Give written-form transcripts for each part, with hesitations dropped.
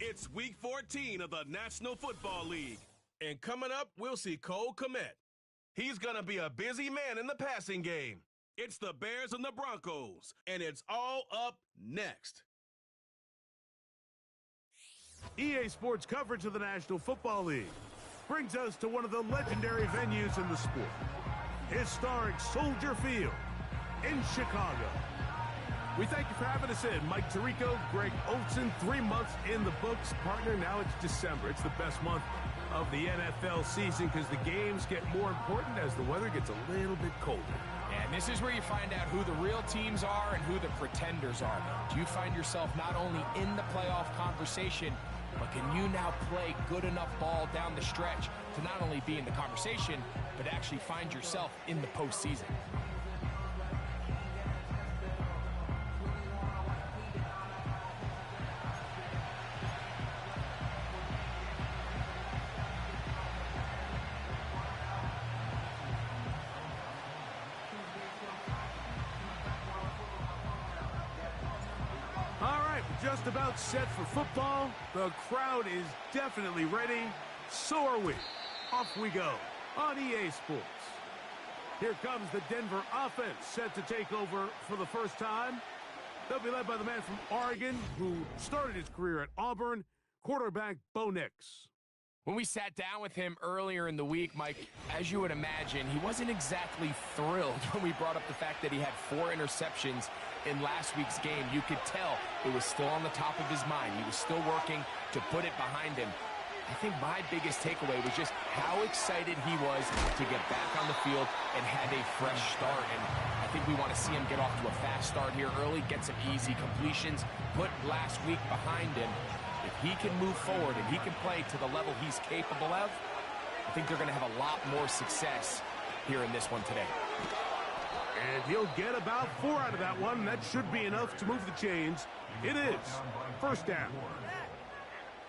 It's Week 14 of the National Football League. And coming up, we'll see Cole Kmet. He's going to be a busy man in the passing game. It's the Bears and the Broncos, and it's all up next. EA Sports coverage of the National Football League brings us to one of the legendary venues in the sport, historic Soldier Field in Chicago. We thank you for having us in. Mike Tirico, Greg Olson, 3 months in the books. Partner, now it's December. It's the best month of the NFL season because the games get more important as the weather gets a little bit colder. And this is where you find out who the real teams are and who the pretenders are. Do you find yourself not only in the playoff conversation, but can you now play good enough ball down the stretch to not only be in the conversation, but actually find yourself in the postseason? Just about set for football. The crowd is definitely ready. So are we. Off we go on EA Sports. Here comes the Denver offense set to take over for the first time. They'll be led by the man from Oregon who started his career at Auburn, quarterback Bo Nix. When we sat down with him earlier in the week, Mike, as you would imagine, he wasn't exactly thrilled when we brought up the fact that he had 4 interceptions in last week's game. You could tell it was still on the top of his mind. He was still working to put it behind him. I think my biggest takeaway was just how excited he was to get back on the field and have a fresh start. And I think we want to see him get off to a fast start here early, get some easy completions, put last week behind him. If he can move forward and he can play to the level he's capable of, I think they're going to have a lot more success here in this one today. And he'll get about 4 out of that one. That should be enough to move the chains. It is first down.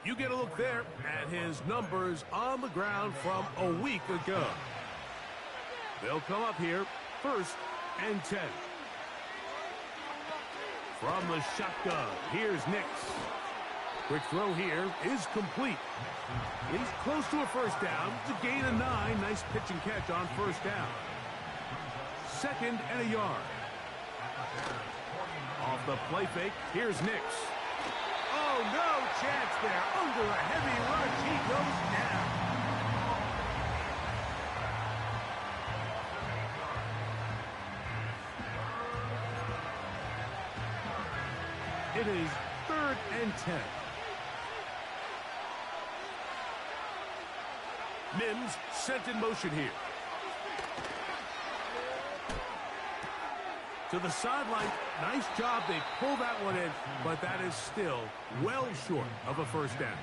You get a look there at his numbers on the ground from a week ago. They'll come up here, 1st and 10. From the shotgun, here's Nix. Quick throw here is complete. He's close to a first down. It's a gain of 9. Nice pitch and catch on first down. 2nd and a yard. Off the play fake, here's Nix. Oh, no chance there. Under a heavy rush, he goes down. It is 3rd and 10. Mims sent in motion here. To the sideline. Nice job. They pull that one in, but that is still well short of a first down.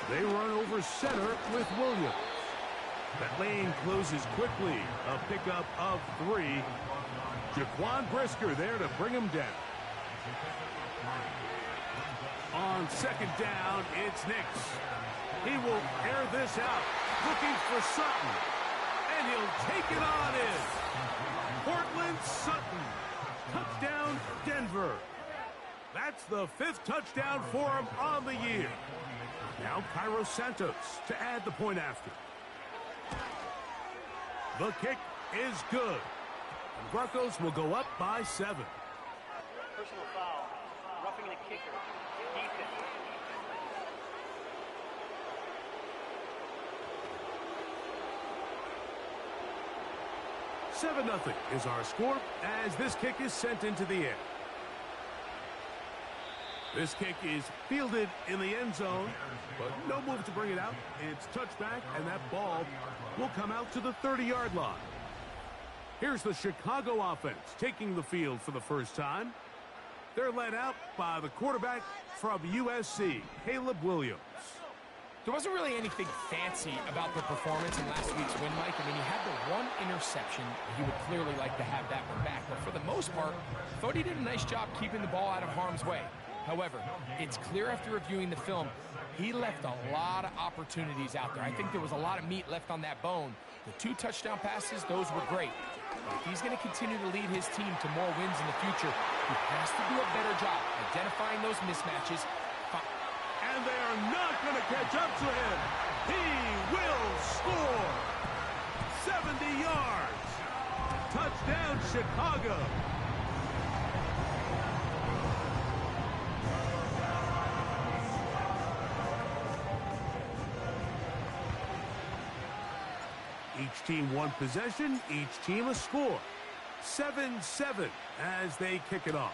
They run over center with Williams. That lane closes quickly. A pickup of 3. Jaquan Brisker there to bring him down. On 2nd down, it's Nix. He will air this out, looking for Sutton. And he'll take it on in. Portland Sutton. Touchdown, Denver. That's the 5th touchdown for him on the year. Now Cairo Santos to add the point after. The kick is good. And Broncos will go up by 7. Personal foul. Roughing the kicker. Defense. Seven 7-0 is our score as this kick is sent into the air. This kick is fielded in the end zone, but no move to bring it out. It's touchback, and that ball will come out to the 30-yard line. Here's the Chicago offense taking the field for the first time. They're led out by the quarterback from USC, Caleb Williams. There wasn't really anything fancy about the performance in last week's win, Mike. I mean, he had the 1 interception. He would clearly like to have that one back. But for the most part, I thought he did a nice job keeping the ball out of harm's way. However, it's clear after reviewing the film, he left a lot of opportunities out there. I think there was a lot of meat left on that bone. The 2 touchdown passes, those were great. But if he's going to continue to lead his team to more wins in the future, he has to do a better job identifying those mismatches. And they are not going to catch up to him. He will score. 70 yards. Touchdown, Chicago. Each team one possession, each team a score. 7-7 as they kick it off.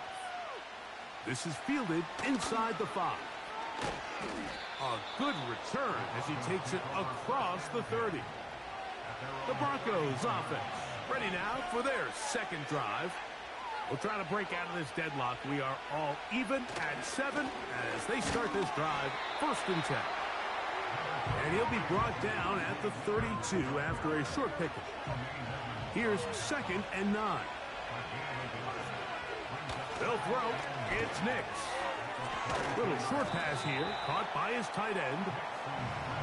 This is fielded inside the 5. A good return as he takes it across the 30. The Broncos offense ready now for their second drive. We'll try to break out of this deadlock. We are all even at 7 as they start this drive, 1st and 10. And he'll be brought down at the 32 after a short pickup. Here's 2nd and 9. They'll throw. It's Nix. Little short pass here, caught by his tight end.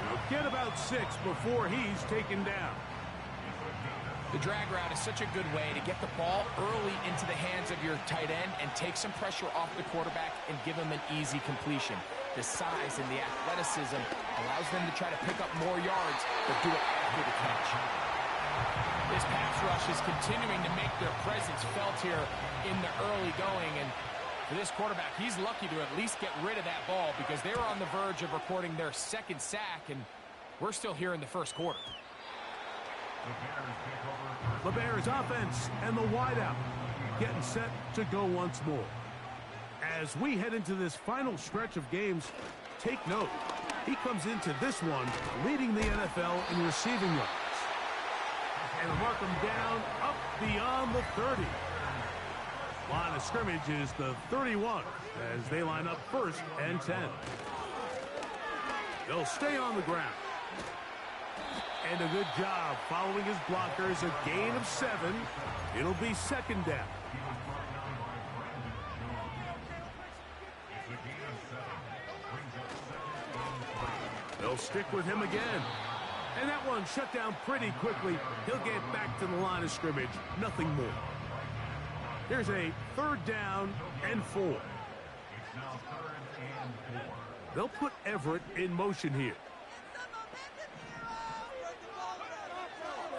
He'll get about 6 before he's taken down. The drag route is such a good way to get the ball early into the hands of your tight end and take some pressure off the quarterback and give him an easy completion. The size and the athleticism allows them to try to pick up more yards, but do it after the catch. This pass rush is continuing to make their presence felt here in the early going, and for this quarterback, he's lucky to at least get rid of that ball because they were on the verge of recording their 2nd sack, and we're still here in the 1st quarter. The Bears offense and the wideout getting set to go once more. As we head into this final stretch of games, take note, he comes into this one leading the NFL in receiving yards. And mark him down up beyond the 30. Line of scrimmage is the 31 as they line up 1st and 10. They'll stay on the ground. And a good job following his blockers, a gain of 7. It'll be 2nd down. They'll stick with him again. And that one shut down pretty quickly. He'll get back to the line of scrimmage. Nothing more. Here's a 3rd down and 4. They'll put Everett in motion here.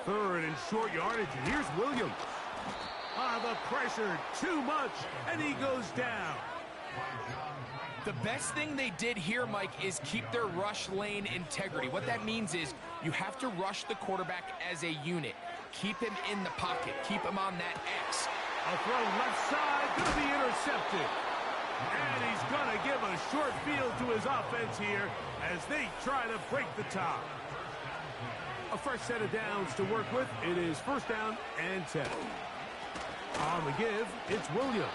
3rd and short yardage. And here's Williams. The pressure too much, and he goes down. The best thing they did here, Mike, is keep their rush lane integrity. What that means is you have to rush the quarterback as a unit. Keep him in the pocket. Keep him on that X. A throw left side, going to be intercepted. And he's going to give a short field to his offense here as they try to break the tie. A fresh set of downs to work with. It is 1st down and 10. On the give, it's Williams.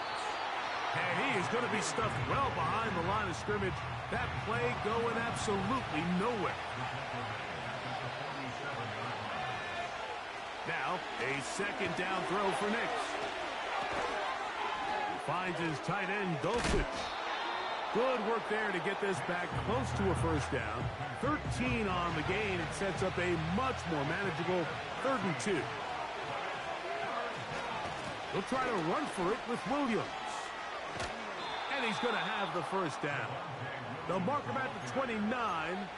And he is going to be stuffed well behind the line of scrimmage. That play going absolutely nowhere. Now, a 2nd down throw for Nix. He finds his tight end, Dulcich. Good work there to get this back close to a 1st down. 13 on the gain. It sets up a much more manageable 3rd and 2. They'll try to run for it with Williams. And he's going to have the 1st down. They'll mark him at the 29,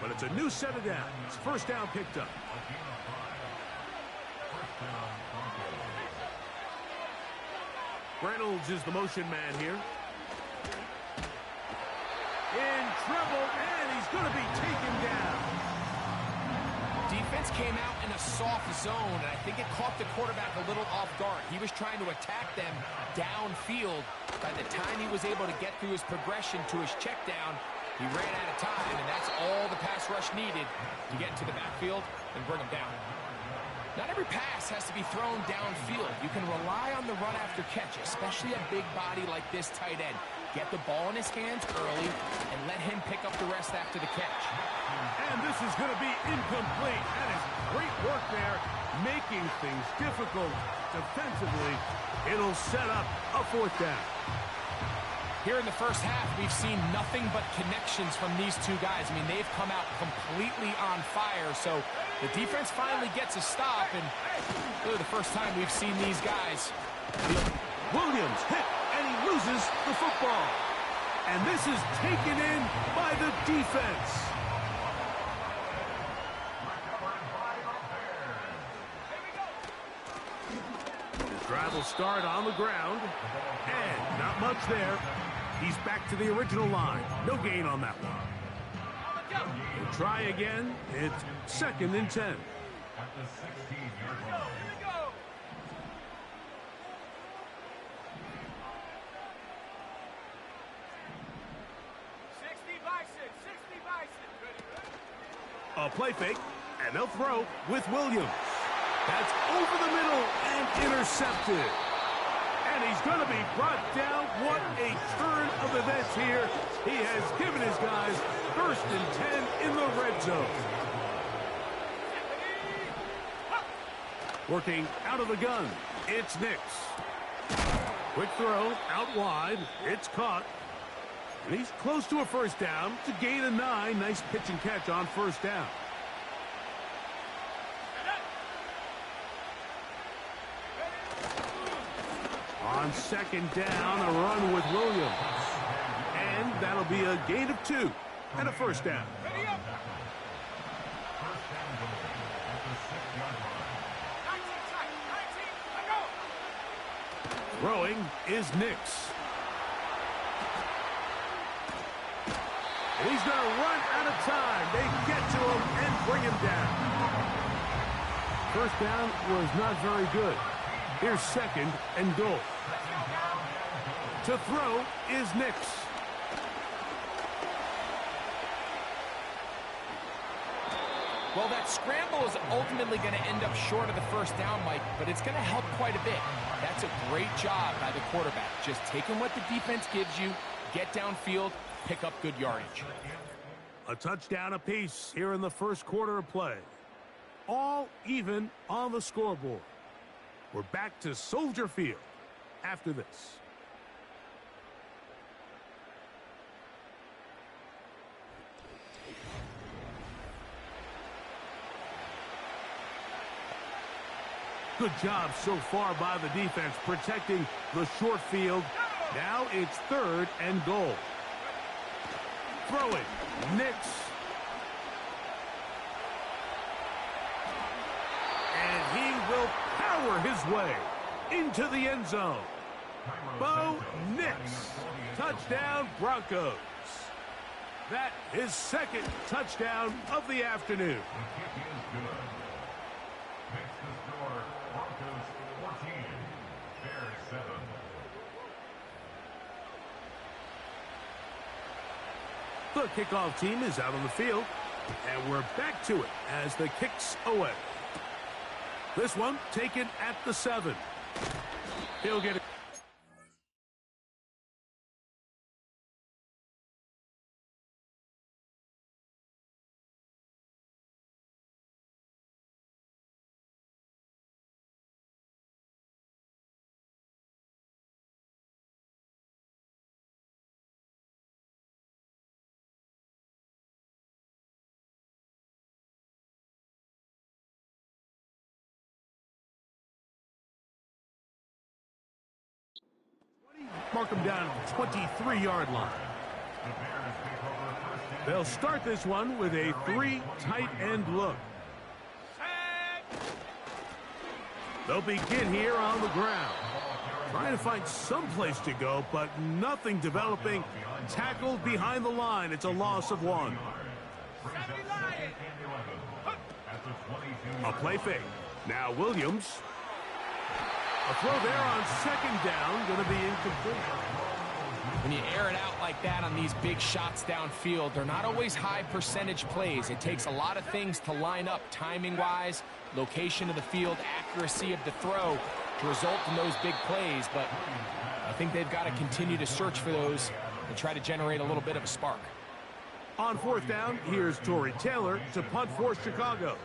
but it's a new set of downs. 1st down picked up. Reynolds is the motion man here. In trouble, and he's going to be taken down. Defense came out in a soft zone, and I think it caught the quarterback a little off guard. He was trying to attack them downfield. By the time he was able to get through his progression to his check down, he ran out of time, and that's all the pass rush needed to get into the backfield and bring him down. Not every pass has to be thrown downfield. You can rely on the run after catch, especially a big body like this tight end. Get the ball in his hands early and let him pick up the rest after the catch. And this is going to be incomplete. That is great work there, making things difficult defensively. It'll set up a 4th down. Here in the first half, we've seen nothing but connections from these two guys. I mean, they've come out completely on fire, so the defense finally gets a stop, and really the first time we've seen these guys. Williams hit, and he loses the football. And this is taken in by the defense. The drive will start on the ground, and not much there. He's back to the original line. No gain on that one. We'll try again. It's 2nd and 10. At the 16-yard line. A play fake, and they'll throw with Williams. That's over the middle and intercepted. And he's going to be brought down. What a turn of events here. He has given his guys 1st and 10 in the red zone. Working out of the gun, it's Nix. Quick throw, out wide, it's caught. And he's close to a 1st down to gain a 9. Nice pitch and catch on 1st down. On 2nd down, a run with Williams. And that'll be a gain of 2 and a 1st down. Throwing is Nix. And he's going to run out of time. They get to him and bring him down. 1st down was not very good. Here's 2nd and goal. To throw is Nix. Well, that scramble is ultimately going to end up short of the 1st down, Mike, but it's going to help quite a bit. That's a great job by the quarterback. Just taking what the defense gives you, get downfield, pick up good yardage. A touchdown apiece here in the 1st quarter of play. All even on the scoreboard. We're back to Soldier Field after this. Good job so far by the defense protecting the short field. Now it's 3rd and goal. Throwing, Nix. And he will power his way into the end zone. Bo Nix. Touchdown, Broncos. That is 2nd touchdown of the afternoon. The kickoff team is out on the field, and we're back to it as the kick's away. This one taken at the 7. He'll get it. Mark him down at the 23-yard line. They'll start this one with a 3 tight end look. They'll begin here on the ground. Trying to find some place to go, but nothing developing. Tackled behind the line. It's a loss of 1. A play fake. Now Williams. A throw there on 2nd down, going to be incomplete. When you air it out like that on these big shots downfield, they're not always high percentage plays. It takes a lot of things to line up timing-wise, location of the field, accuracy of the throw to result in those big plays. But I think they've got to continue to search for those and try to generate a little bit of a spark. On 4th down, here's Torrey Taylor to punt for Chicago.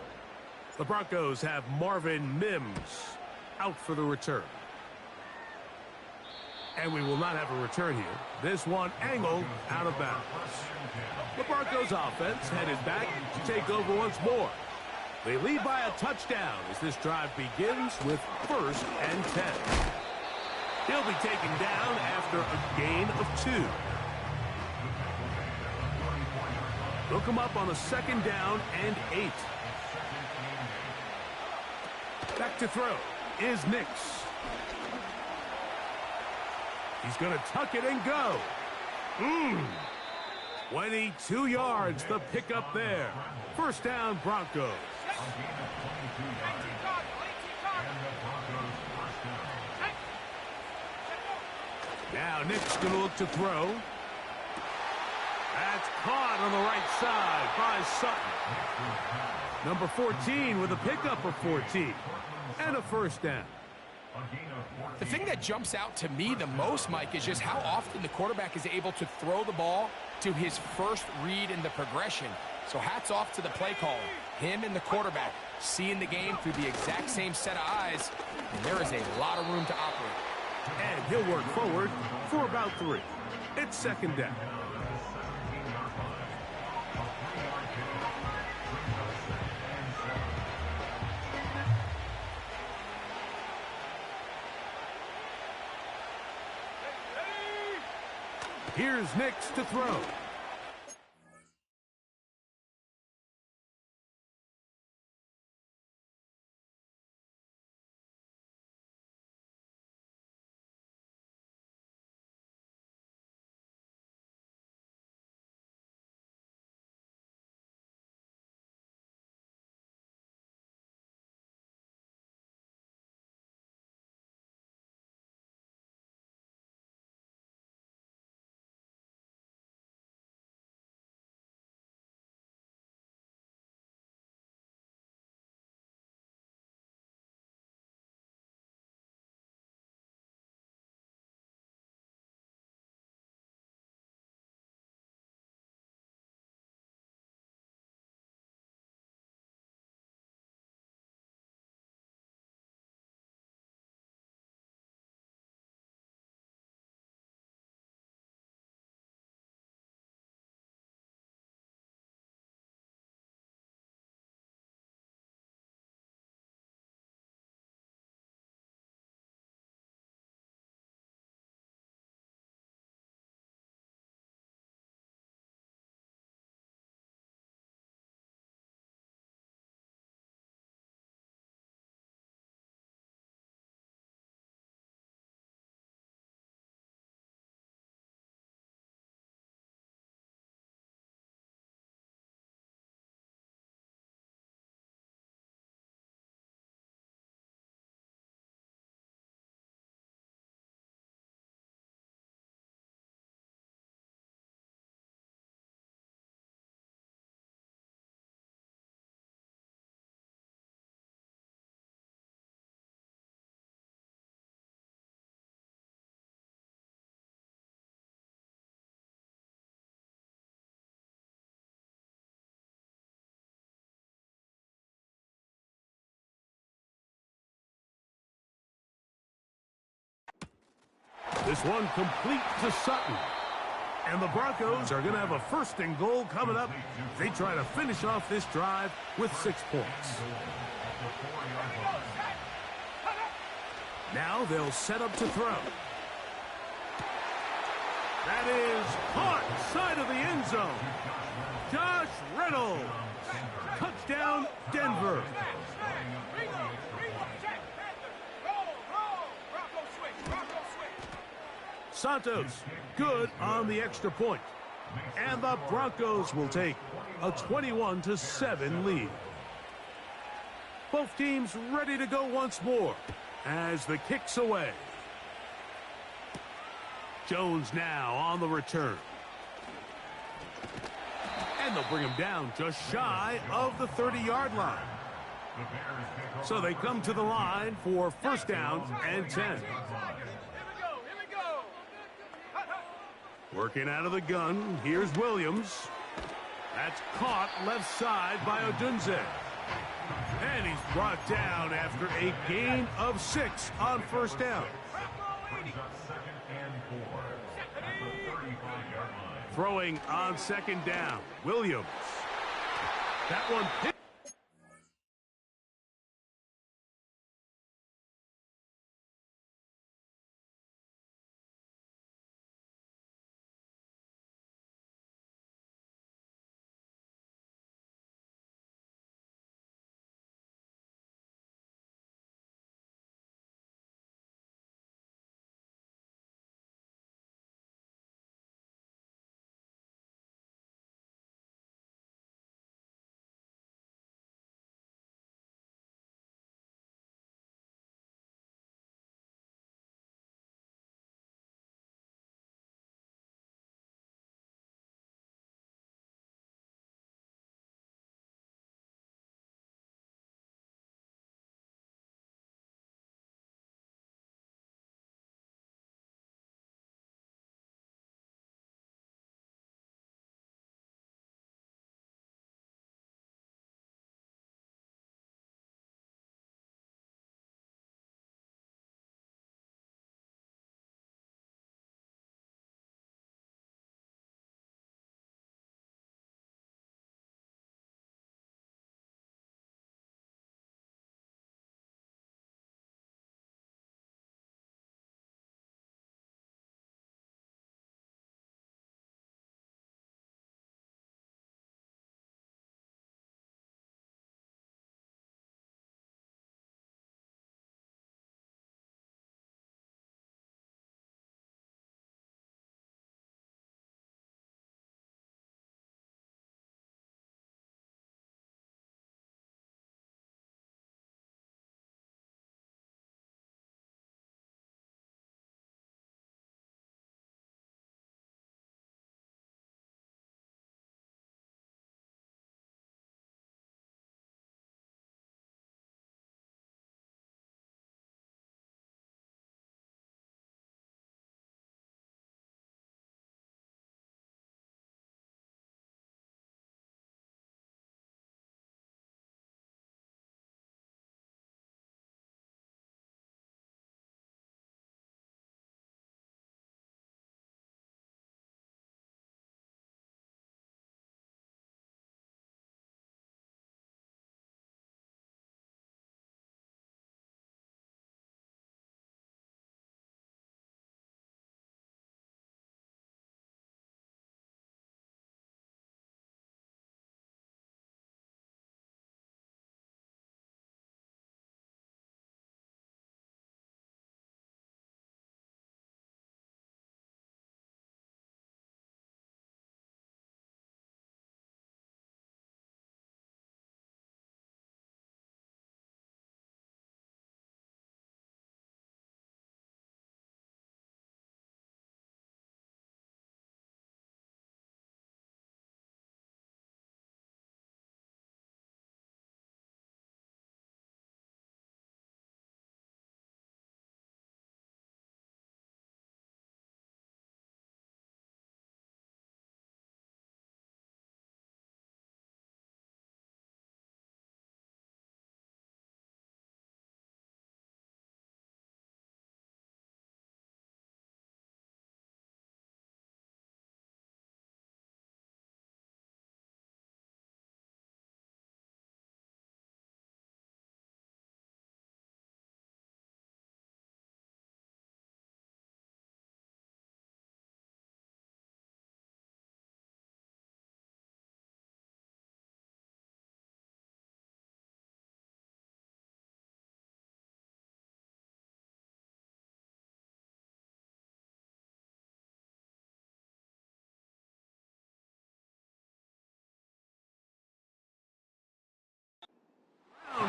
The Broncos have Marvin Mims out for the return. And we will not have a return here. This one angled out of bounds. The Broncos offense headed back to take over once more. They lead by a touchdown as this drive begins with 1st and 10. He'll be taken down after a gain of 2. They'll come up on a 2nd down and 8. Back to throw is Nix. He's going to tuck it and go. 22 yards, the pickup there. 1st down, Broncos. Now Nick's going to look to throw. That's caught on the right side by Sutton. Number 14 with a pickup of 14 and a 1st down. The thing that jumps out to me the most, Mike, is just how often the quarterback is able to throw the ball to his first read in the progression. So hats off to the play caller. Him and the quarterback seeing the game through the exact same set of eyes, and there is a lot of room to operate. And he'll work forward for about 3. It's 2nd down. Here's Nix to throw. This one complete to Sutton. And the Broncos are going to have a 1st and goal coming up. They try to finish off this drive with 6 points. Now they'll set up to throw. That is caught side of the end zone. Josh Reynolds. Touchdown, Denver. Santos, good on the extra point. And the Broncos will take a 21-7 lead. Both teams ready to go once more as the kick's away. Jones now on the return. And they'll bring him down just shy of the 30-yard line. So they come to the line for 1st down and 10. Working out of the gun, here's Williams. That's caught left side by Odunze. And he's brought down after a gain of 6 on 1st down. Throwing on second down, Williams. That one hit.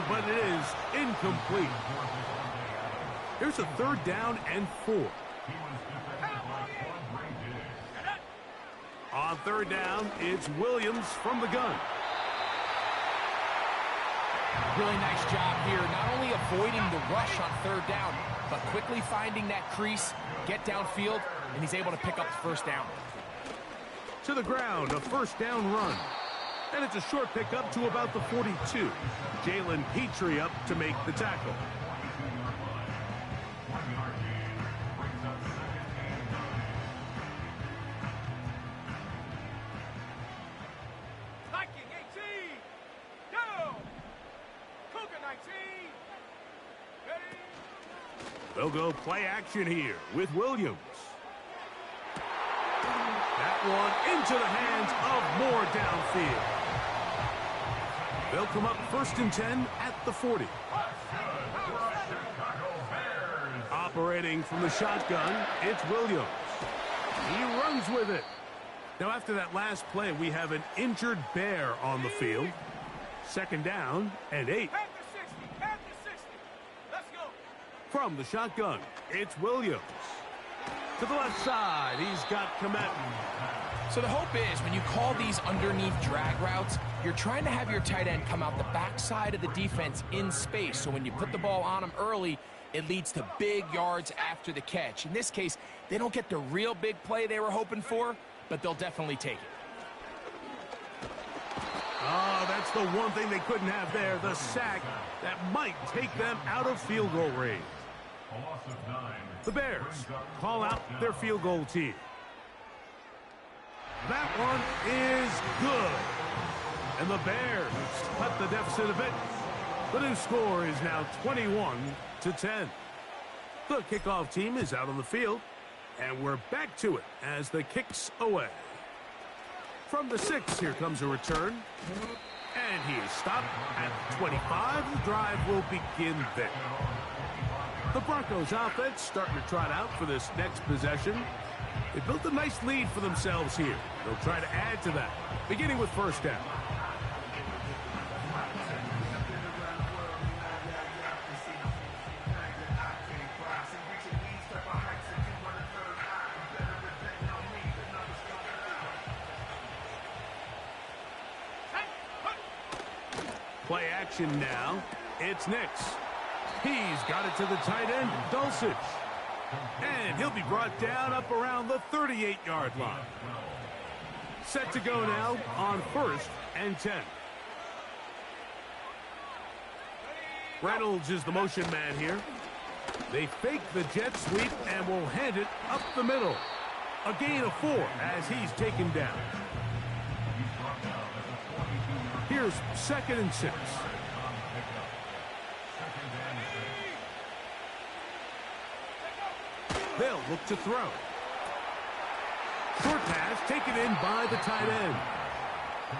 But it is incomplete. Here's a third down and 4. On third down, it's Williams from the gun. Really nice job here, not only avoiding the rush on third down, but quickly finding that crease, get downfield, and he's able to pick up the first down. To the ground, a first down run. And it's a short pickup to about the 42. Jalen Petrie up to make the tackle. They'll go play action here with Williams. That one into the hands of Moore downfield. They'll come up 1st and 10 at the 40. Operating from the shotgun, it's Williams. He runs with it. Now, after that last play, we have an injured Bear on the field. 2nd down and 8. Let's go. From the shotgun, it's Williams. To the left side, he's got Komet. So the hope is when you call these underneath drag routes, you're trying to have your tight end come out the backside of the defense in space. So when you put the ball on him early, it leads to big yards after the catch. In this case, they don't get the real big play they were hoping for, but they'll definitely take it. Oh, that's the one thing they couldn't have there, the sack that might take them out of field goal range. The Bears call out their field goal team. That one is good. And the Bears cut the deficit a bit. The new score is now 21-10. The kickoff team is out on the field, and we're back to it as the kick's away. From the 6, here comes a return. And he is stopped at 25. The drive will begin there. The Broncos offense starting to trot out for this next possession. They built a nice lead for themselves here. They'll try to add to that, beginning with 1st down. Play action now. It's Nix. He's got it to the tight end, Dulcich. And he'll be brought down up around the 38-yard line. Set to go now on 1st and 10. Reynolds is the motion man here. They fake the jet sweep and will hand it up the middle. A gain of 4 as he's taken down. Here's 2nd and 6. They'll look to throw. Short pass taken in by the tight end.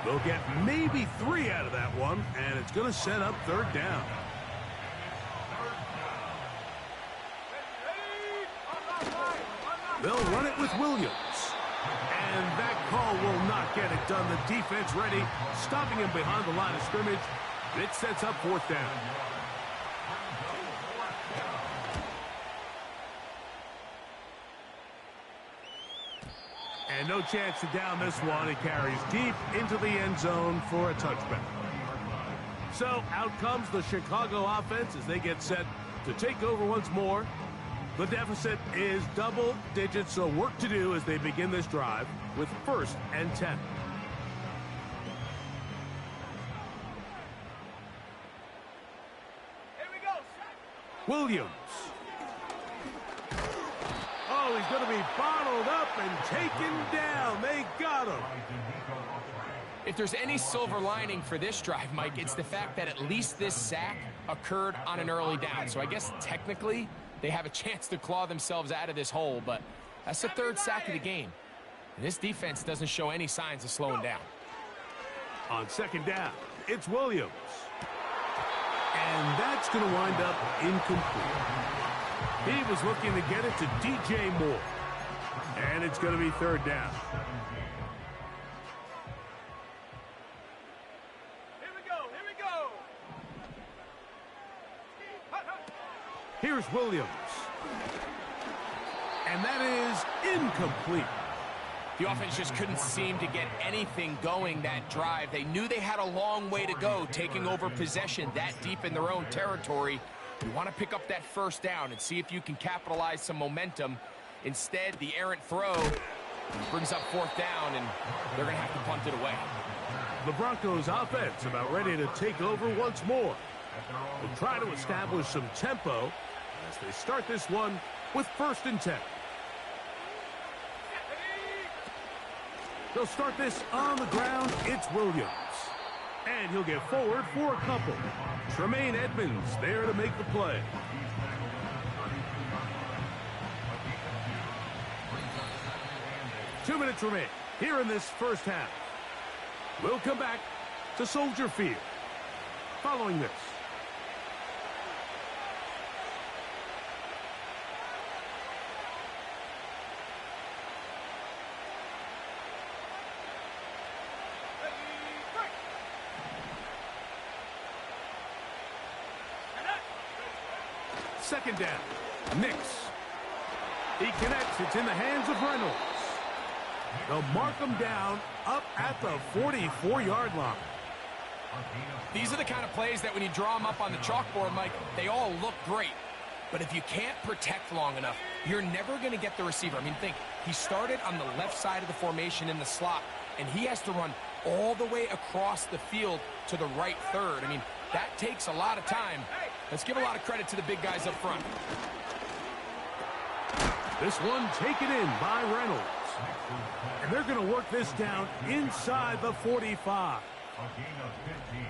They'll get maybe 3 out of that one, and it's going to set up 3rd down. They'll run it with Williams. And that call will not get it done. The defense ready, stopping him behind the line of scrimmage. It sets up 4th down. And no chance to down this one. It carries deep into the end zone for a touchback. So out comes the Chicago offense as they get set to take over once more. The deficit is double digits, so work to do as they begin this drive with 1st and 10. Here we go. Williams. Oh, he's going to be bottled up and taken down. They got him. If there's any silver lining for this drive, Mike, it's the fact that at least this sack occurred on an early down. So I guess technically they have a chance to claw themselves out of this hole, but that's the 3rd sack of the game. And this defense doesn't show any signs of slowing down. On 2nd down, it's Williams. And that's going to wind up incomplete. He was looking to get it to DJ Moore. And it's going to be 3rd down. Here we go. Here we go. Here's Williams. And that is incomplete. The offense just couldn't seem to get anything going that drive. They knew they had a long way to go, taking over possession that deep in their own territory. You want to pick up that 1st down and see if you can capitalize some momentum. Instead, the errant throw brings up 4th down, and they're going to have to punt it away. The Broncos offense about ready to take over once more. They'll try to establish some tempo as they start this one with 1st and 10. They'll start this on the ground. It's Williams. And he'll get forward for a couple. Tremaine Edmonds there to make the play. 2 minutes remain here in this first half. We'll come back to Soldier Field following this. Second down. Nix. He connects. It's in the hands of Reynolds. They'll mark him down up at the 44-yard line. These are the kind of plays that when you draw them up on the chalkboard, Mike, they all look great. But if you can't protect long enough, you're never going to get the receiver. I mean, think, he started on the left side of the formation in the slot, and he has to run all the way across the field to the right third. I mean, that takes a lot of time. Let's give a lot of credit to the big guys up front. This one taken in by Reynolds. And they're going to work this down inside the 45.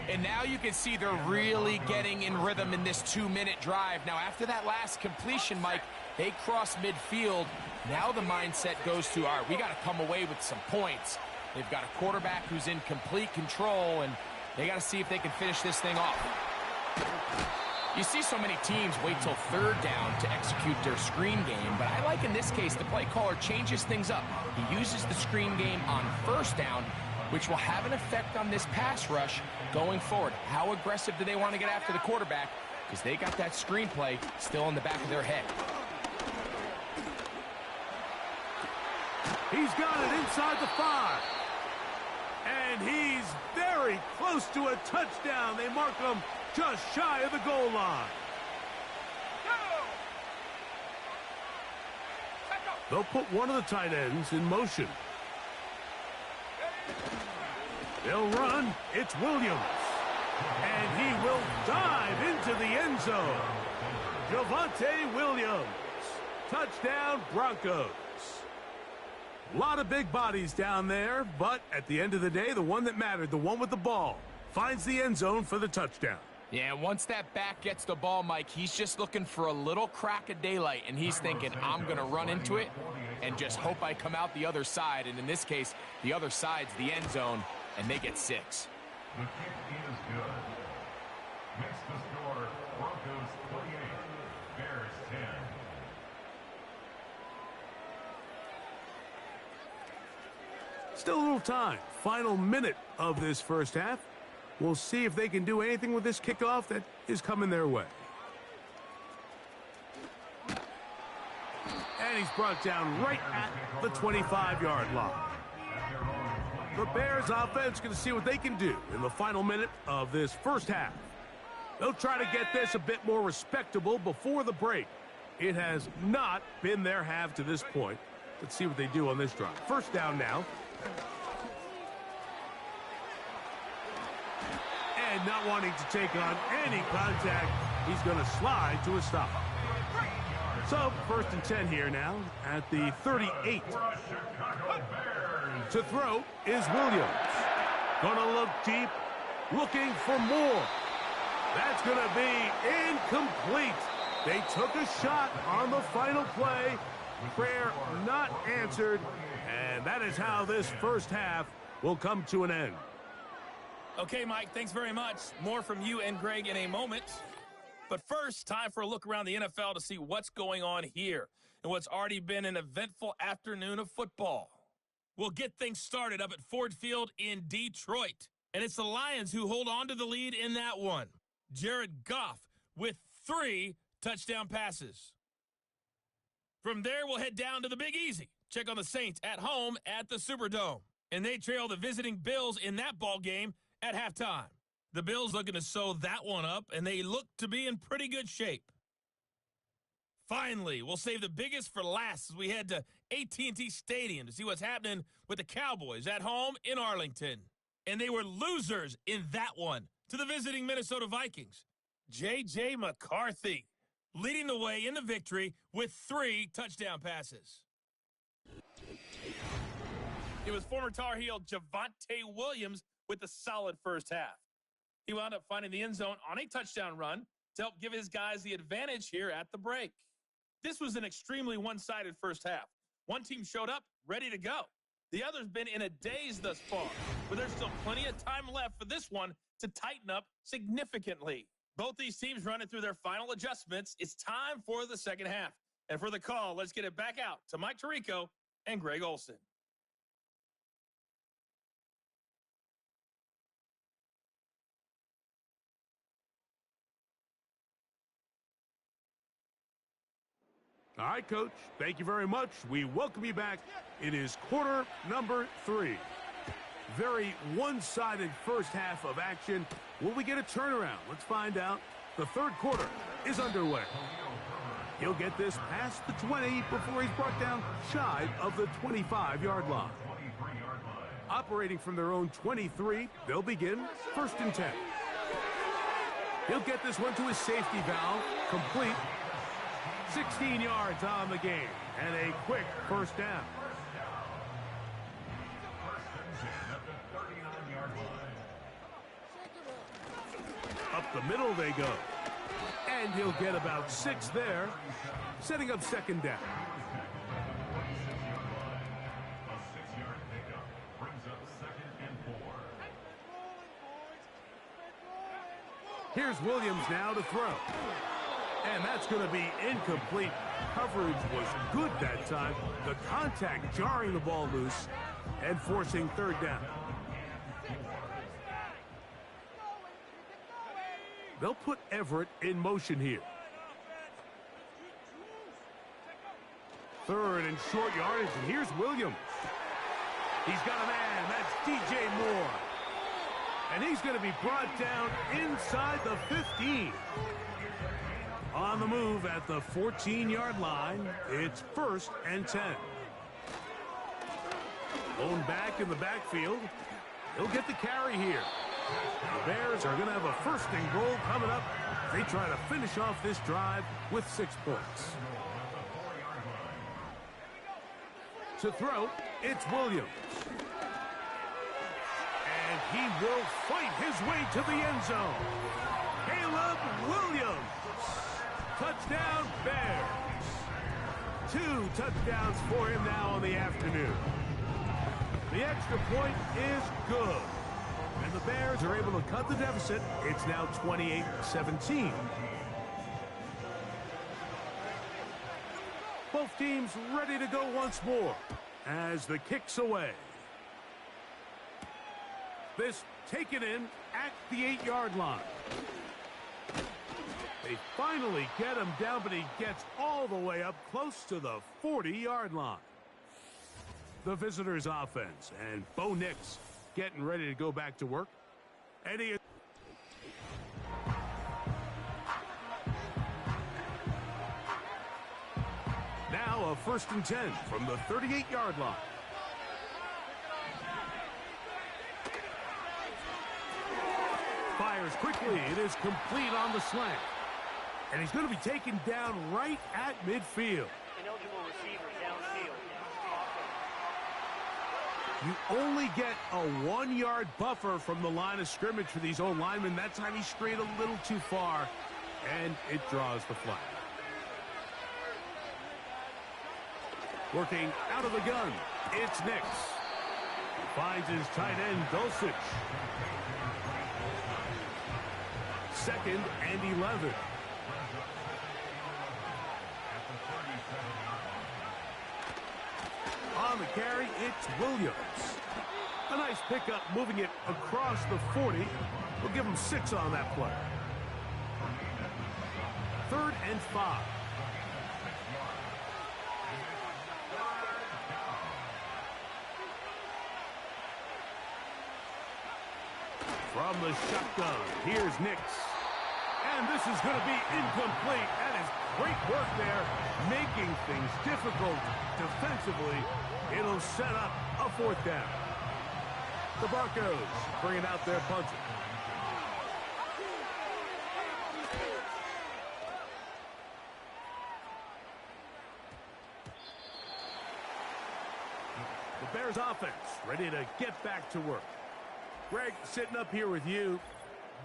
And now you can see they're really getting in rhythm in this 2-minute drive. Now, after that last completion, Mike, they cross midfield. Now the mindset goes to, all right, we got to come away with some points. They've got a quarterback who's in complete control, and they got to see if they can finish this thing off. You see so many teams wait till third down to execute their screen game, but I like in this case the play caller changes things up. He uses the screen game on first down, which will have an effect on this pass rush going forward. How aggressive do they want to get after the quarterback? Because they got that screenplay still in the back of their head. He's got it inside the 5. And he's very close to a touchdown. They mark him just shy of the goal line. They'll put one of the tight ends in motion. They'll run. It's Williams. And he will dive into the end zone. Javonte Williams. Touchdown, Broncos. A lot of big bodies down there, but at the end of the day, the one that mattered, the one with the ball, finds the end zone for the touchdown. Yeah, once that back gets the ball, Mike, he's just looking for a little crack of daylight, and he's thinking, I'm going to run into it and just hope I come out the other side. And in this case, the other side's the end zone, and they get 6. The kick is good. Makes the score Broncos 28, Bears 10. Still a little time. Final minute of this first half. We'll see if they can do anything with this kickoff that is coming their way. And he's brought down right at the 25-yard line. The Bears offense going to see what they can do in the final minute of this first half. They'll try to get this a bit more respectable before the break. It has not been their half to this point. Let's see what they do on this drive. First down now. And not wanting to take on any contact, he's going to slide to a stop. So, 1st and 10 here now at the 38. To throw is Williams. Going to look deep, looking for more. That's going to be incomplete. They took a shot on the final play. Prayer not answered. And that is how this first half will come to an end. Okay, Mike, thanks very much. More from you and Greg in a moment. But first, time for a look around the NFL to see what's going on here and what's already been an eventful afternoon of football. We'll get things started up at Ford Field in Detroit. And it's the Lions who hold on to the lead in that one. Jared Goff with 3 touchdown passes. From there, we'll head down to the Big Easy. Check on the Saints at home at the Superdome. And they trail the visiting Bills in that ball game at halftime. The Bills looking to sew that one up, and they look to be in pretty good shape. Finally, we'll save the biggest for last as we head to AT&T Stadium to see what's happening with the Cowboys at home in Arlington. And they were losers in that one to the visiting Minnesota Vikings. J.J. McCarthy leading the way in the victory with 3 touchdown passes. It was former Tar Heel Javonte Williams with a solid first half. He wound up finding the end zone on a touchdown run to help give his guys the advantage here at the break. This was an extremely one-sided first half. One team showed up ready to go, The other's been in a daze thus far, but there's still plenty of time left for this one to tighten up significantly. Both these teams running through their final adjustments. It's time for the second half. And for the call, let's get it back out to Mike Tirico and Greg Olson. All right, Coach, thank you very much. We welcome you back. It is quarter number 3. Very one-sided first half of action. Will we get a turnaround? Let's find out. The third quarter is underway. He'll get this past the 20 before he's brought down shy of the 25-yard line. Operating from their own 23, they'll begin 1st and 10. He'll get this one to his safety valve, complete. 16 yards on the game, and a quick first down. Up the middle they go. And he'll get about 6 there, setting up second down. Here's Williams now to throw. And that's going to be incomplete. Coverage was good that time. The contact jarring the ball loose and forcing third down. They'll put Everett in motion here. Third and short yardage, and here's Williams. He's got a man. That's DJ Moore. And he's going to be brought down inside the 15. On the move at the 14-yard line, it's 1st and 10. Lone back in the backfield. He'll get the carry here. The Bears are going to have a 1st and goal coming up. They try to finish off this drive with 6 points. To throw, it's Williams. And he will fight his way to the end zone. Caleb Williams. Touchdown, Bears. 2 touchdowns for him now on the afternoon. The extra point is good. And the Bears are able to cut the deficit. It's now 28-17. Both teams ready to go once more as the kick's away. This taken in at the 8-yard line. They finally get him down, but he gets all the way up close to the 40-yard line. The visitors' offense, and Bo Nix getting ready to go back to work. And he is now a 1st and 10 from the 38-yard line. Fires quickly. It is complete on the slant. And he's going to be taken down right at midfield. Ineligible receiver downfield. You only get a 1-yard buffer from the line of scrimmage for these old linemen. That time he strayed a little too far, and it draws the flag. Working out of the gun, it's Nix. Finds his tight end, Dulcich. 2nd and 11. On the carry, it's Williams. A nice pickup, moving it across the 40. We'll give him 6 on that play. 3rd and 5. From the shotgun, here's Nix. And this is going to be incomplete. That is great work there, making things difficult defensively. It'll set up a 4th down. The Broncos bringing out their punter. The Bears offense ready to get back to work. Greg, sitting up here with you,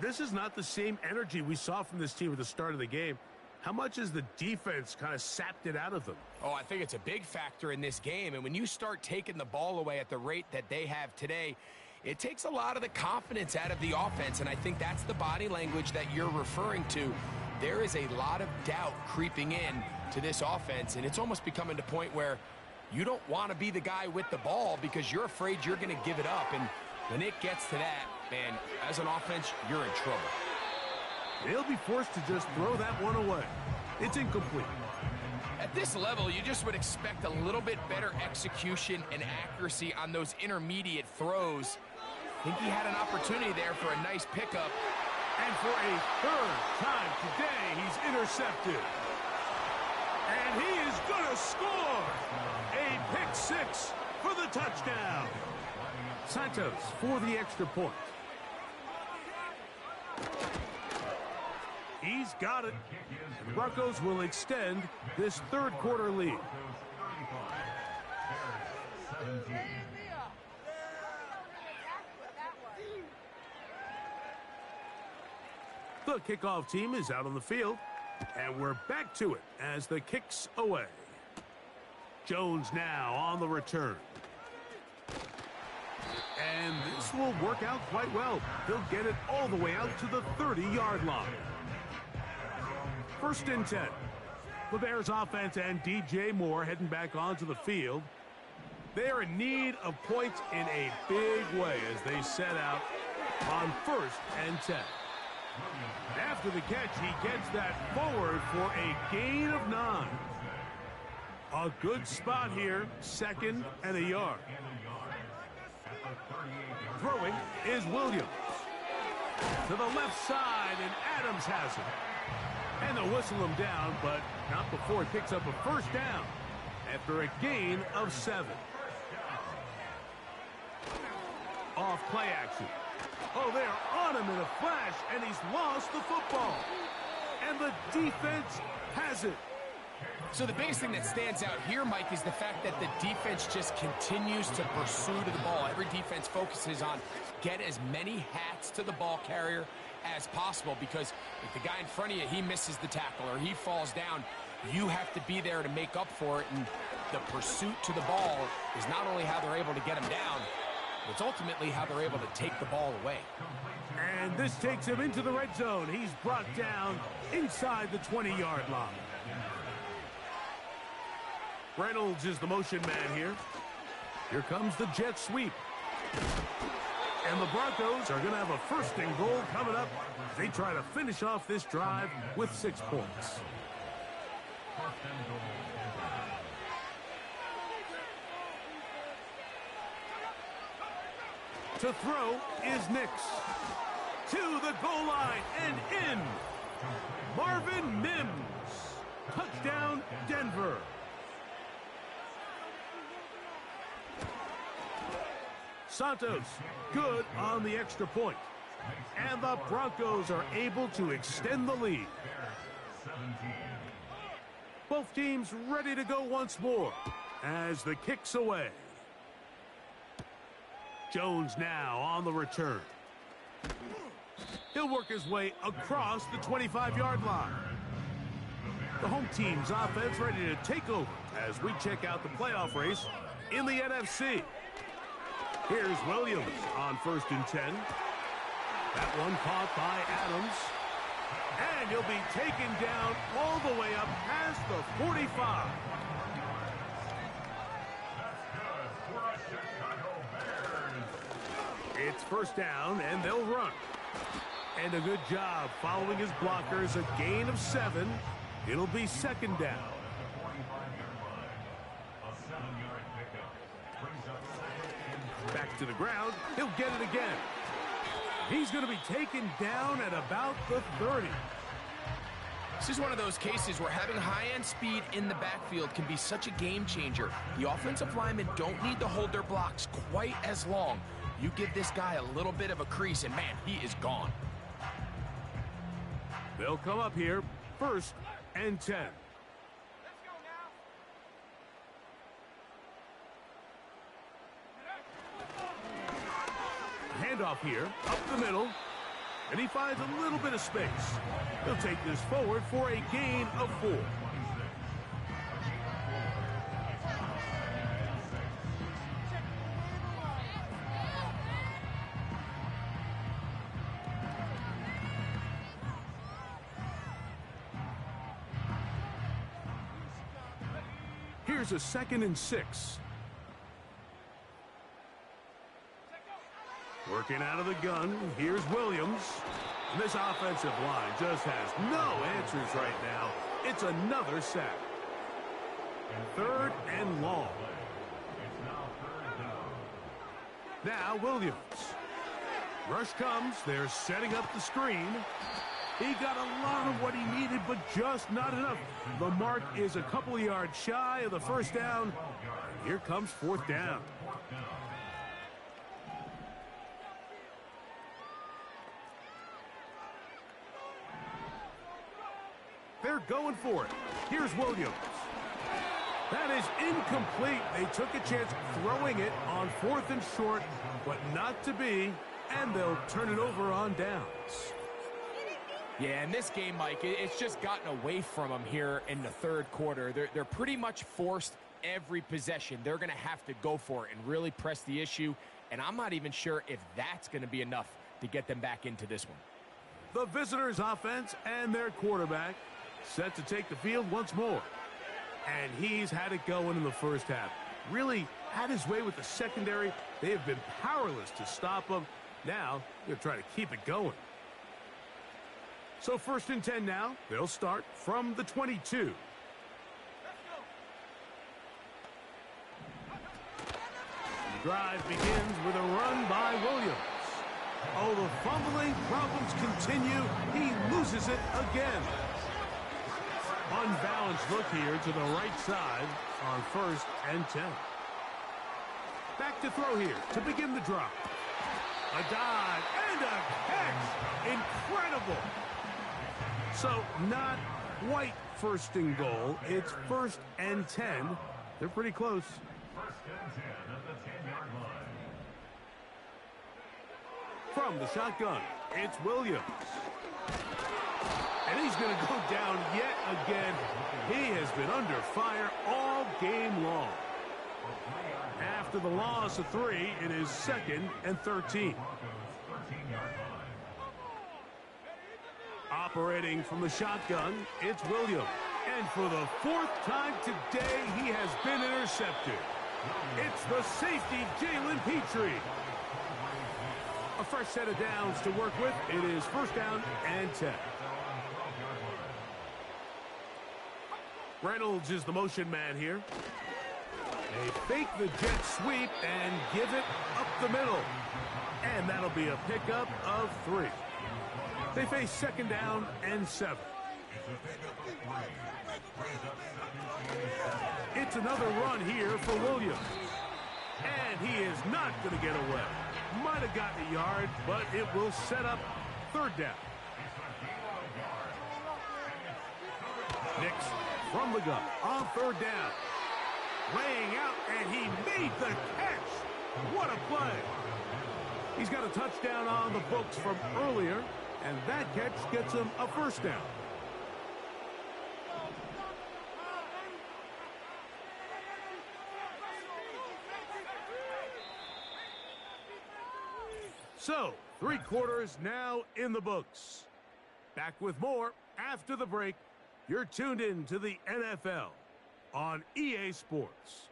this is not the same energy we saw from this team at the start of the game. How much has the defense kind of sapped it out of them? Oh, I think it's a big factor in this game. And when you start taking the ball away at the rate that they have today, it takes a lot of the confidence out of the offense. And I think that's the body language that you're referring to. There is a lot of doubt creeping in to this offense. And it's almost becoming to the point where you don't want to be the guy with the ball because you're afraid you're going to give it up. And when it gets to that, man, as an offense, you're in trouble. They'll be forced to just throw that one away. It's incomplete. At this level, you just would expect a little bit better execution and accuracy on those intermediate throws. I think he had an opportunity there for a nice pickup. And for a third time today, he's intercepted. And he is going to score. A pick six for the touchdown. Santos for the extra point. He's got it. The Broncos will extend this third quarter lead. The kickoff team is out on the field, and we're back to it as the kick's away. Jones now on the return. And this will work out quite well. He'll get it all the way out to the 30-yard line. First and 10. The Bears offense and DJ Moore heading back onto the field. They are in need of points in a big way as they set out on first and 10. After the catch, he gets that forward for a gain of 9. A good spot here, second and a yard. Throwing is Williams. To the left side, and Adams has it. And they'll whistle him down, but not before he picks up a first down after a gain of 7. Off play action. Oh, they're on him in a flash, and he's lost the football. And the defense has it. So the biggest thing that stands out here, Mike, is the fact that the defense just continues to pursue to the ball. Every defense focuses on get as many hats to the ball carrier as possible, because if the guy in front of you, he misses the tackle or he falls down, you have to be there to make up for it. And the pursuit to the ball is not only how they're able to get him down, it's ultimately how they're able to take the ball away. And this takes him into the red zone. He's brought down inside the 20-yard line. Reynolds is the motion man here. Here comes the jet sweep. And the Broncos are going to have a first and goal coming up. They try to finish off this drive with 6 points. To throw is Nix. To the goal line and in. Marvin Mims. Touchdown, Denver. Santos, good on the extra point. And the Broncos are able to extend the lead. Both teams ready to go once more as the kick's away. Jones now on the return. He'll work his way across the 25-yard line. The home team's offense ready to take over as we check out the playoff race in the NFC. Here's Williams on first and 10. That one caught by Adams. And he'll be taken down all the way up past the 45. It's first down, and they'll run. And a good job following his blockers, a gain of 7. It'll be second down. Back to the ground. He'll get it again. He's going to be taken down at about the 30. This is one of those cases where having high-end speed in the backfield can be such a game changer. The offensive linemen don't need to hold their blocks quite as long. You give this guy a little bit of a crease, and man, he is gone. They'll come up here, first and 10. Handoff here, up the middle. and he finds a little bit of space. He'll take this forward for a gain of 4. Here's a 2nd and 6. Working out of the gun, here's Williams. And this offensive line just has no answers right now. It's another sack. 3rd and long. Now Williams. Rush comes. They're setting up the screen. He got a lot of what he needed, but just not enough. The mark is a couple of yards shy of the first down. Here comes 4th down. They're going for it. Here's Williams. That is incomplete. They took a chance throwing it on 4th and short, but not to be, and they'll turn it over on downs. Yeah, in this game, Mike, it's just gotten away from them here in the 3rd quarter. They're pretty much forced every possession. They're going to have to go for it and really press the issue, and I'm not even sure if that's going to be enough to get them back into this one. The visitors' offense and their quarterback set to take the field once more. And he's had it going in the first half. Really had his way with the secondary. They have been powerless to stop him. Now, they're trying to keep it going. So 1st and 10 now. They'll start from the 22. The drive begins with a run by Williams. Oh, the fumbling problems continue. He loses it again. Unbalanced look here to the right side on 1st and 10. Back to throw here to begin the drop. A dive and a catch. Incredible. So not quite 1st and goal. It's 1st and 10. They're pretty close. 1st and 10 at the 10-yard line. From the shotgun, it's Williams. And he's going to go down yet again. He has been under fire all game long. After the loss of 3, it is 2nd and 13. Operating from the shotgun, it's Williams. And for the 4th time today, he has been intercepted. It's the safety, Jalen Petrie. A fresh set of downs to work with. It is 1st down and 10. Reynolds is the motion man here. They fake the jet sweep and give it up the middle. And that'll be a pickup of 3. They face 2nd down and 7. It's another run here for Williams. And he is not going to get away. Might have gotten a yard, but it will set up 3rd down. Nix from the gun on 3rd down. Laying out, and he made the catch. What a play. He's got a touchdown on the books from earlier, and that catch gets him a 1st down. So, 3 quarters now in the books. Back with more after the break. You're tuned in to the NFL on EA Sports.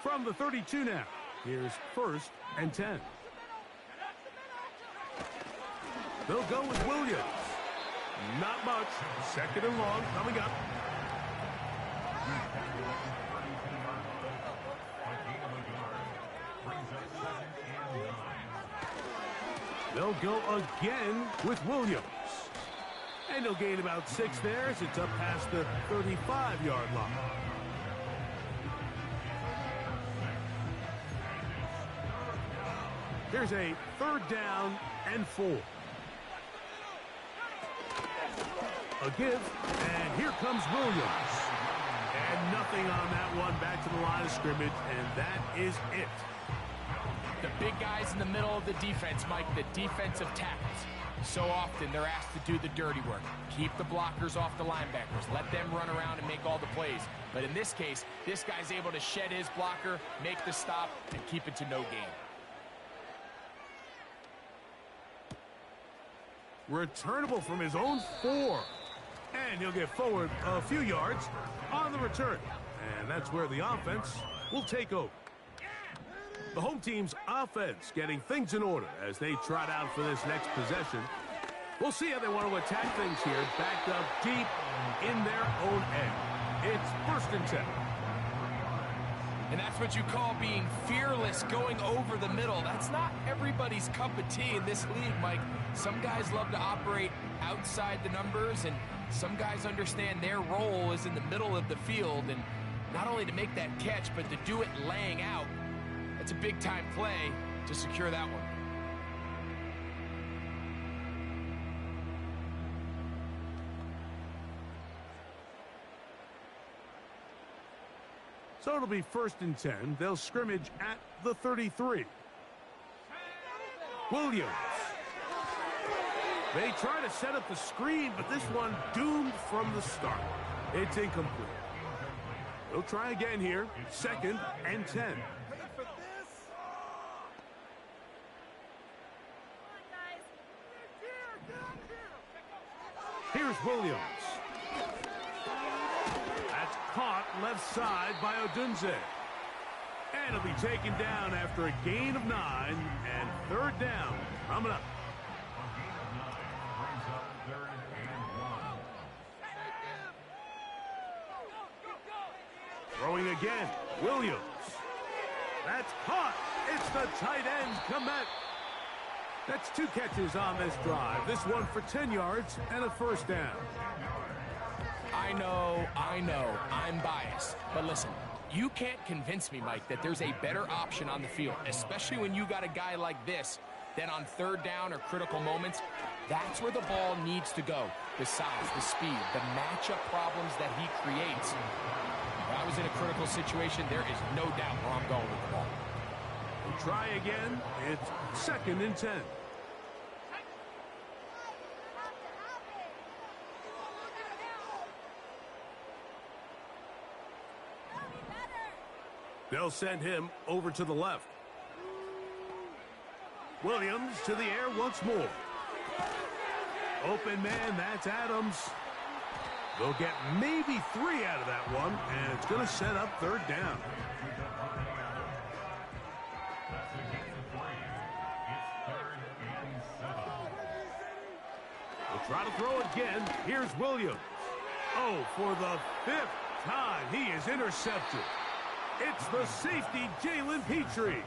From the 32 now, here's 1st and 10. They'll go with Williams. Not much. 2nd and long coming up. They'll go again with Williams. And he'll gain about 6 there as it's up past the 35-yard line. Here's a 3rd down and 4. A give, and here comes Williams. And nothing on that one. Back to the line of scrimmage, and that is it. The big guys in the middle of the defense, Mike, the defensive tackles. So often they're asked to do the dirty work. Keep the blockers off the linebackers. Let them run around and make all the plays. But in this case, this guy's able to shed his blocker, make the stop, and keep it to no gain. Returnable from his own 4. And he'll get forward a few yards on the return. And that's where the offense will take over. The home team's offense getting things in order as they trot out for this next possession. We'll see how they want to attack things here, backed up deep in their own end. It's 1st and 10. And that's what you call being fearless, going over the middle. That's not everybody's cup of tea in this league, Mike. Some guys love to operate outside the numbers, and some guys understand their role is in the middle of the field, and not only to make that catch, but to do it laying out. It's a big-time play to secure that one. So it'll be 1st and 10. They'll scrimmage at the 33. Williams. They try to set up the screen, but this one doomed from the start. It's incomplete. They'll try again here. 2nd and 10. Here's Williams. That's caught left side by Odunze. And it'll be taken down after a gain of 9 and 3rd down coming up. Throwing again, Williams. That's caught. It's the tight end, Komet. That's 2 catches on this drive. This one for 10 yards and a 1st down. I know, I'm biased. But listen, you can't convince me, Mike, that there's a better option on the field, especially when you got a guy like this, that on 3rd down or critical moments, that's where the ball needs to go. The size, the speed, the matchup problems that he creates. If I was in a critical situation, there is no doubt where I'm going with the ball. We'll try again. It's 2nd and 10. They'll send him over to the left. Williams to the air once more. Open man, that's Adams. They'll get maybe 3 out of that one, and it's going to set up 3rd down. We'll try to throw again. Here's Williams. Oh, for the 5th time, he is intercepted. It's the safety, Jalen Petrie.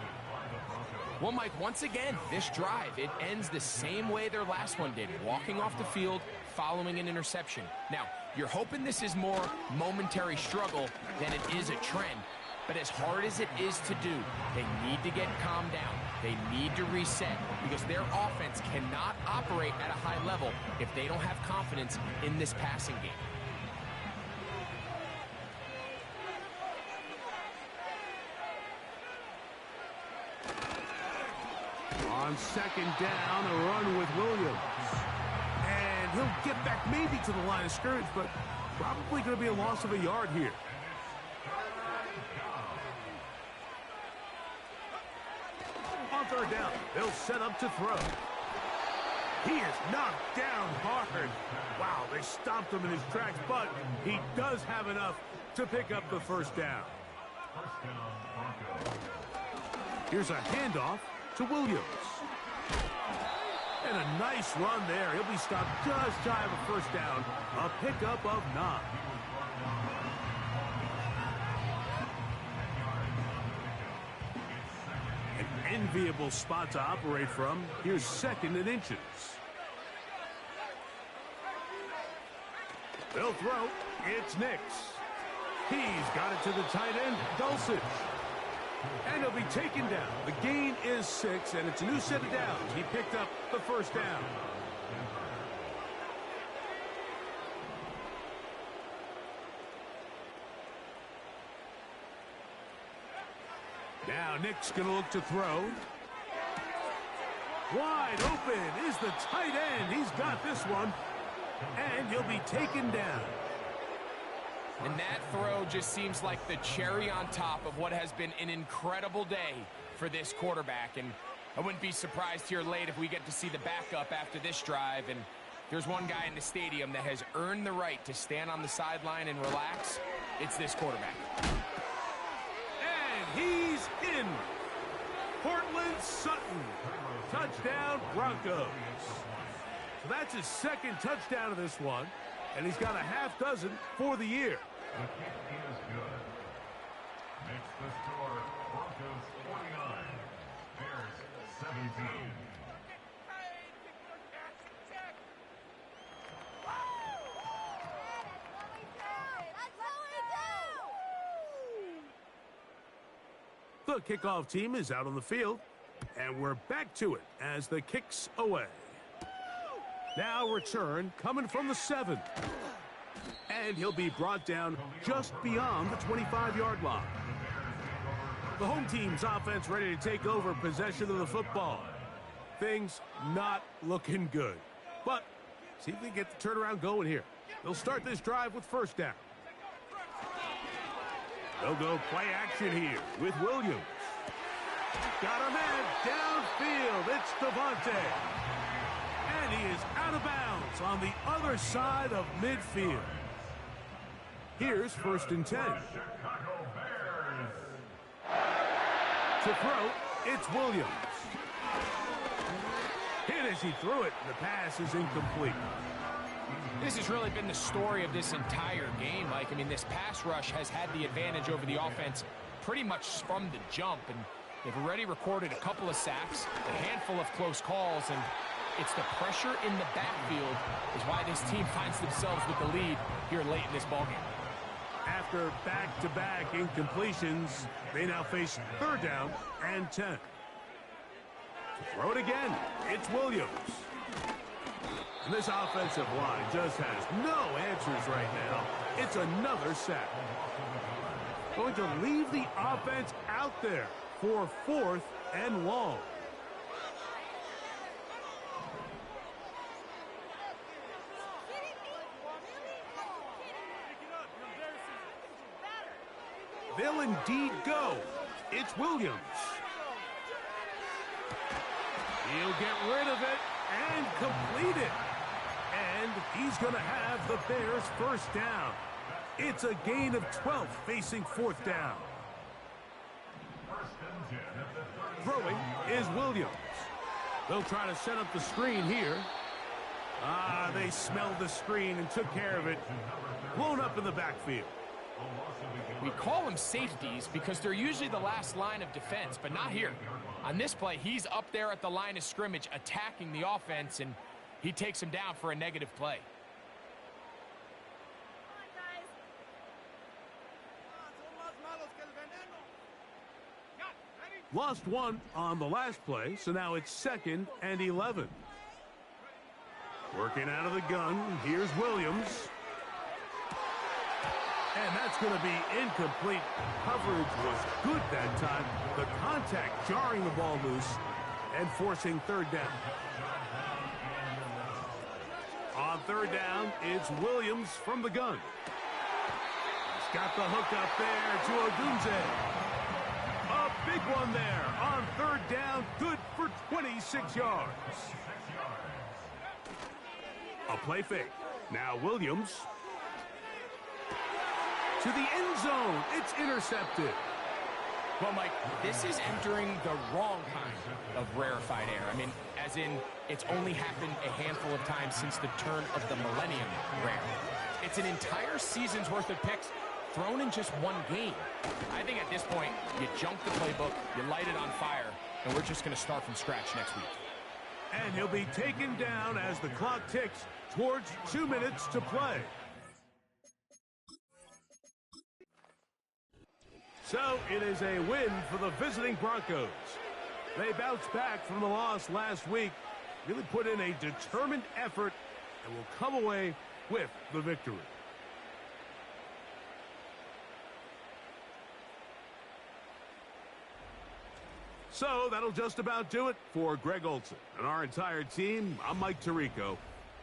Well, Mike, once again, this drive, it ends the same way their last one did, walking off the field, following an interception. Now, you're hoping this is more momentary struggle than it is a trend, but as hard as it is to do, they need to get calmed down. They need to reset because their offense cannot operate at a high level if they don't have confidence in this passing game. On 2nd down, a run with Williams. And he'll get back maybe to the line of scrimmage, but probably going to be a loss of a yard here. On 3rd down, they'll set up to throw. He is knocked down hard. Wow, they stopped him in his tracks, but he does have enough to pick up the 1st down. Here's a handoff to Williams. And a nice run there. He'll be stopped just shy of a 1st down. A pickup of 9. An enviable spot to operate from. Here's 2nd and inches. They'll throw. It's Nix. He's got it to the tight end, Dulcich. And he'll be taken down. The gain is 6, and it's a new set of downs. He picked up the 1st down. Now Nick's going to look to throw. Wide open is the tight end. He's got this one, and he'll be taken down. And that throw just seems like the cherry on top of what has been an incredible day for this quarterback. And I wouldn't be surprised here late if we get to see the backup after this drive. And there's one guy in the stadium that has earned the right to stand on the sideline and relax. It's this quarterback. And he's in. Portland Sutton. Touchdown, Broncos. So that's his second touchdown of this one. And he's got a half dozen for the year. The kick is good. Makes the score Broncos 49, Bears 17. The kickoff team is out on the field, and we're back to it as the kick's away. Now return coming from the 7. And he'll be brought down just beyond the 25-yard line. The home team's offense ready to take over possession of the football. Things not looking good. But see if they get the turnaround going here. They'll start this drive with first down. They'll go play action here with Williams. Got him in downfield. It's Devontae. And he is out of bounds on the other side of midfield. Here's first and 10. To throw, it's Williams. Hit as he threw it. The pass is incomplete. This has really been the story of this entire game, Mike. I mean, this pass rush has had the advantage over the offense pretty much from the jump, and they've already recorded a couple of sacks, a handful of close calls, and it's the pressure in the backfield is why this team finds themselves with the lead here late in this ballgame. After back-to-back incompletions, they now face third down and 10. To throw it again, it's Williams. And this offensive line just has no answers right now. It's another sack. Going to leave the offense out there for fourth and long. They'll indeed go. It's Williams. He'll get rid of it and complete it. And he's going to have the Bears first down. It's a gain of 12 facing fourth down. Throwing is Williams. They'll try to set up the screen here. They smelled the screen and took care of it. Blown up in the backfield. We call them safeties because they're usually the last line of defense, but not here. On this play, he's up there at the line of scrimmage attacking the offense, and he takes him down for a negative play. Lost one on the last play, so now it's 2nd and 11. Working out of the gun, here's Williams. And that's going to be incomplete. Coverage was good that time. The contact jarring the ball loose and forcing third down. On third down, it's Williams from the gun. He's got the hook up there to Odunze. A big one there on third down, good for 26 yards. A play fake. Now Williams. To the end zone. It's intercepted. Well, Mike, this is entering the wrong kind of rarefied air. I mean, as in, it's only happened a handful of times since the turn of the millennium rare. It's an entire season's worth of picks thrown in just one game. I think at this point, you jump the playbook, you light it on fire, and we're just going to start from scratch next week. And he'll be taken down as the clock ticks towards 2 minutes to play. So it is a win for the visiting Broncos. They bounced back from the loss last week, really put in a determined effort, and will come away with the victory. So that'll just about do it for Greg Olson and our entire team. I'm Mike Tirico.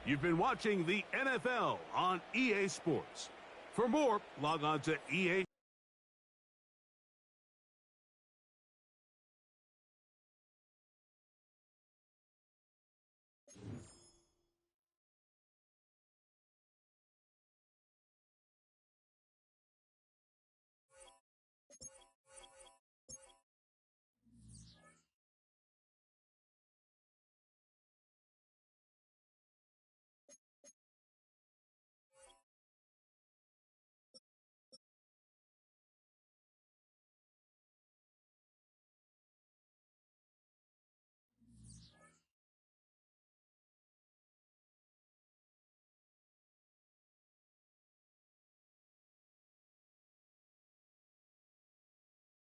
You've been watching the NFL on EA Sports. For more, log on to EA.